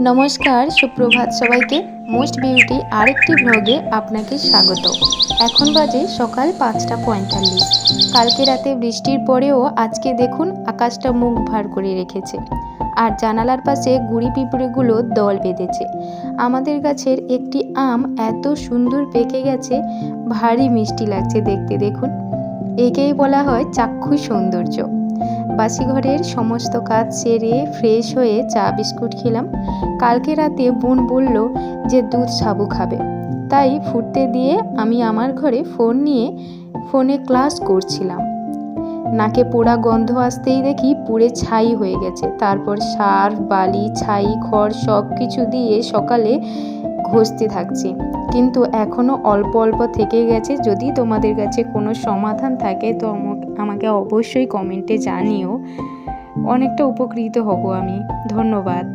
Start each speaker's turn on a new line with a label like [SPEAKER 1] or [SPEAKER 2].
[SPEAKER 1] নমস্কার, সুপ্রভাত সবাইকে। মোস্ট বিউটি আরেকটি ব্লগে আপনাকে স্বাগত। এখন বাজে সকাল 5:45। কালকে রাতে বৃষ্টির পরেও আজকে দেখুন আকাশটা মুখ ভার করে রেখেছে, আর জানালার পাশে গুড়ি পিঁপড়েগুলো দল বেঁধেছে। আমাদের গাছের একটি আম এত সুন্দর পেকে গেছে, ভারী মিষ্টি লাগছে দেখতে। দেখুন, একেই বলা হয় চাক্ষুষ সৌন্দর্য। বাসি ঘরের সমস্ত কাজ সেরে ফ্রেশ হয়ে চা বিস্কুট খেলাম। কালকে রাতে বোন বলল যে দুধ সাবু খাবে, তাই ফুটতে দিয়ে আমি আমার ঘরে ফোন নিয়ে ফোনে ক্লাস করছিলাম। নাকে পোড়া গন্ধ আসতেই দেখি পুড়ে ছাই হয়ে গেছে। তারপর সার, বালি, ছাই, খড় সব কিছু দিয়ে সকালে ঘষতে থাকছি, কিন্তু এখনও অল্প অল্প থেকে গেছে। যদি তোমাদের কাছে কোনো সমাধান থাকে তো আমাকে অবশ্যই কমেন্টে জানিও, অনেকটা উপকৃত হব আমি। ধন্যবাদ।